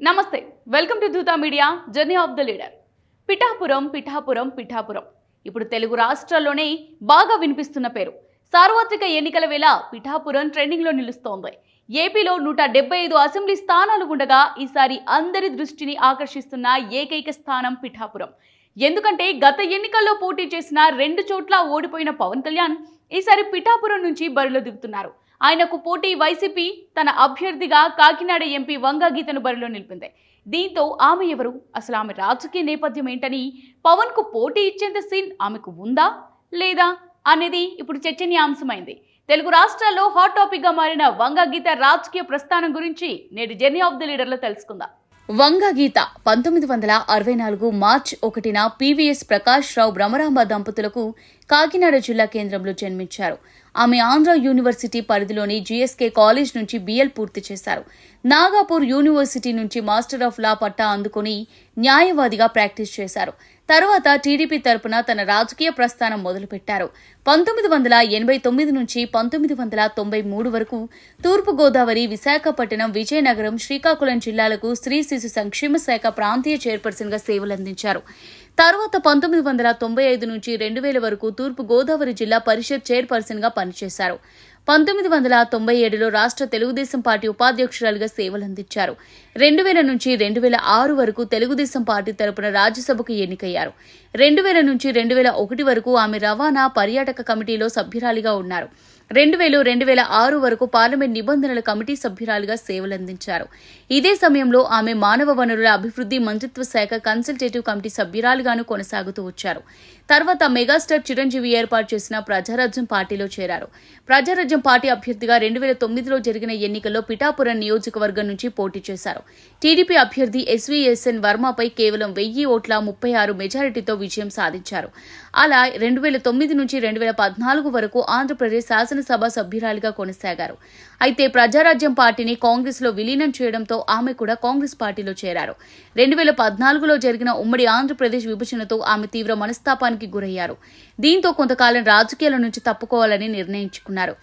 నమస్తే, welcome to Dootha media journey of the leader. Pithapuram Pithapuram Pithapuram ఇప్పుడు తెలుగు రాష్ట్రాల్లోనే బాగా వినిపిస్తున్న పేరు. సార్వత్రిక ఎన్నికల వేళ పిఠాపురం ట్రెండింగ్లో నిలుస్తోంది. ఏపీలో 175 అసెంబ్లీ స్థానాలు ఉండగా ఈసారి అందరి దృష్టిని ఆకర్షిస్తున్న ఏకైక స్థానం పిఠాపురం. ఎందుకంటే గత ఎన్నికల్లో పోటీ చేసిన 2 చోట్ల ఓడిపోయిన పవన్ కళ్యాణ్ ఈసారి పిఠాపురం నుంచి బరిలో దిగుతున్నారు. ఆయనకు పోటీ వైసీపీ తన అభ్యర్థిగా కాకినాడ ఎంపీ వంగా గీతను బరిలో నిలిపింది. దీంతో ఆమె ఎవరు, అసలు ఆమె రాజకీయ నేపథ్యం ఏంటని, పవన్ కు పోటీ ఇచ్చేంత సీన్ ఆమెకు ఉందా లేదా అనేది ఇప్పుడు చర్చనీయాంశమైంది. తెలుగు రాష్ట్రాల్లో హాట్ టాపిక్ గా మారిన వంగా గీత రాజకీయ ప్రస్థానం గురించి నేటి జర్నీ ఆఫ్ ది లీడర్ లో తెలుసుకుందాం. వంగా గీత 1964 మార్చి 1న పివిఎస్ ప్రకాష్ రావు బ్రహ్మరాంబ దంపతులకు కాకినాడ జిల్లా కేంద్రంలో జన్మించారు. ఆమె ఆంధ్ర యూనివర్సిటీ పరిధిలోని జీఎస్కే కాలేజ్ నుంచి బిఎల్ పూర్తి చేశారు. నాగాపూర్ యూనివర్సిటీ నుంచి మాస్టర్ ఆఫ్ లా పట్టా అందుకుని న్యాయవాదిగా ప్రాక్టీస్ చేశారు. తర్వాత టీడీపీ తరపున తన రాజకీయ ప్రస్థానం మొదలుపెట్టారు. 1989 నుంచి 1993 వరకు తూర్పుగోదావరి, విశాఖపట్నం, విజయనగరం, శ్రీకాకుళం జిల్లాలకు స్త్రీ శిశు సంక్షేమ శాఖ ప్రాంతీయ చైర్పర్సన్ గా సేవలందించారు. తర్వాత 1995 నుంచి 2000 వరకు తూర్పు గోదావరి జిల్లా పరిషత్ చైర్పర్సన్ గా పనిచేశారు. 1997లో రాష్ట్ర తెలుగుదేశం పార్టీ ఉపాధ్యక్షురాలుగా సేవలందించారు. 2000 నుంచి 2006 వరకు తెలుగుదేశం పార్టీ తరపున రాజ్యసభకు ఎన్నికయ్యారు. 2000 నుంచి 2001 వరకు ఆమె రవాణా, పర్యాటక కమిటీలో సభ్యురాలిగా ఉన్నారు. 2000-2006 వరకు పార్లమెంట్ నిబంధనల కమిటీ సభ్యురాలుగా సేవలందించారు. ఇదే సమయంలో ఆమె మానవ వనరుల అభివృద్ధి మంత్రిత్వ శాఖ కన్సల్టేటివ్ కమిటీ సభ్యురాలుగాను కొనసాగుతూ వచ్చారు. తర్వాత మెగాస్టార్ చిరంజీవి ఏర్పాటు చేసిన ప్రజారాజ్యం పార్టీలో చేరారు. ప్రజారాజ్యం పార్టీ అభ్యర్థిగా 2009లో జరిగిన ఎన్నికల్లో పిఠాపురం నియోజకవర్గం నుంచి పోటీ చేశారు. టీడీపీ అభ్యర్థి ఎస్వీఎస్ఎన్ వర్మపై కేవలం 1000 ఓట్ల 36 మెజారిటీతో విజయం సాధించారు. అలా 2009 నుంచి 2014 వరకు ఆంధ్రప్రదేశ్ శాసనసభ సభ్యురాలిగా కొనసాగారు. అయితే ప్రజారాజ్యం పార్టీని కాంగ్రెస్ లో విలీనం చేయడంతో ఆమె కూడా కాంగ్రెస్ పార్టీలో చేరారు. 2014లో జరిగిన ఉమ్మడి ఆంధ్రప్రదేశ్ విభజనతో ఆమె తీవ్ర మనస్తాపానికి గురయ్యారు. దీంతో కొంతకాలం రాజకీయాల నుంచి తప్పుకోవాలని నిర్ణయించుకున్నారు.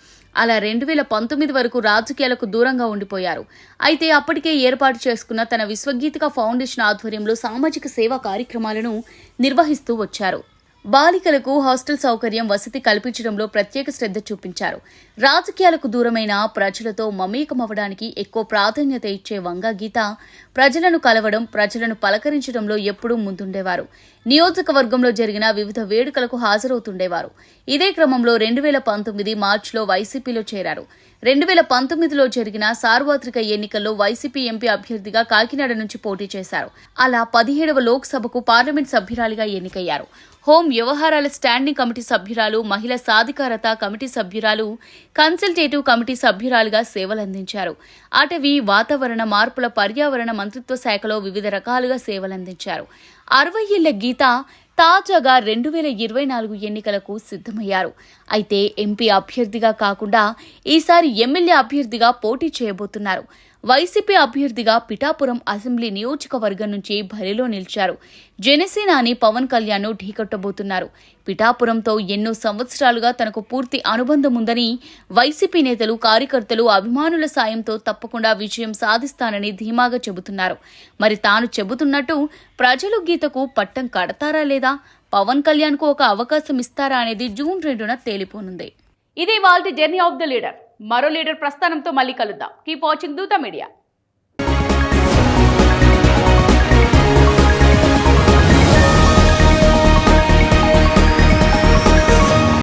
అలా 2019 వరకు రాజకీయాలకు దూరంగా ఉండిపోయారు. అయితే అప్పటికే ఏర్పాటు చేసుకున్న తన విశ్వగీతిక ఫౌండేషన్ ఆధ్వర్యంలో సామాజిక సేవా కార్యక్రమాలను నిర్వహిస్తూ వచ్చారు. బాలికలకు హాస్టల్ సౌకర్యం, వసతి కల్పించడంలో ప్రత్యేక శ్రద్ధ చూపించారు. రాజకీయాలకు దూరమైన ప్రజలతో మమేకమవడానికి ఎక్కువ ప్రాధాన్యత ఇచ్చే వంగా గీత ప్రజలను కలవడం, ప్రజలను పలకరించడంలో ఎప్పుడూ ముందుండేవారు. నియోజకవర్గంలో జరిగిన వివిధ వేడుకలకు హాజరవుతుండేవారు. ఇదే క్రమంలో 2019 మార్చిలో వైసీపీలో చేరారు. 2019లో జరిగిన సార్వత్రిక ఎన్నికల్లో వైసీపీ ఎంపీ అభ్యర్థిగా కాకినాడ నుంచి పోటీ చేశారు. అలా 17వ లోక్సభకు పార్లమెంట్ సభ్యురాలిగా ఎన్నికయ్యారు. హోం వ్యవహారాల స్టాండింగ్ కమిటీ సభ్యురాలు, మహిళా సాధికారత కమిటీ సభ్యురాలు, కన్సల్టేటివ్ కమిటీ సభ్యురాలుగా సేవలందించారు. అటవీ, వాతావరణ మార్పుల పర్యావరణ మంత్రిత్వ శాఖలో వివిధ రకాలుగా సేవలందించారు. 60 ఏళ్ల గీత తాజాగా 2024 ఎన్నికలకు సిద్ధమయ్యారు. అయితే ఎంపీ అభ్యర్థిగా కాకుండా ఈసారి ఎమ్మెల్యే అభ్యర్థిగా పోటీ చేయబోతున్నారు. వైసీపీ అభ్యర్థిగా పిఠాపురం అసెంబ్లీ నియోజకవర్గం నుంచి బరిలో నిలిచారు. జనసేనాని పవన్ కళ్యాణ్ ఢీకొట్టబోతున్నారు. పిఠాపురంతో ఎన్నో సంవత్సరాలుగా తనకు పూర్తి అనుబంధం ఉందని, వైసీపీ నేతలు, కార్యకర్తలు, అభిమానుల సాయంతో తప్పకుండా విజయం సాధిస్తానని ధీమాగా చెబుతున్నారు. మరి తాను చెబుతున్నట్టు ప్రజలు గీతకు పట్టం కడతారా లేదా, పవన్ కళ్యాణ్ కు ఒక అవకాశం ఇస్తారా అనేది జూన్ 2న తేలిపోనుంది. ఇది వాల్టి జర్నీ ఆఫ్ ద లీడర్. మరో లీడర్ ప్రస్థానంతో మళ్ళీ కలుద్దాం. Keep watching Dootha media.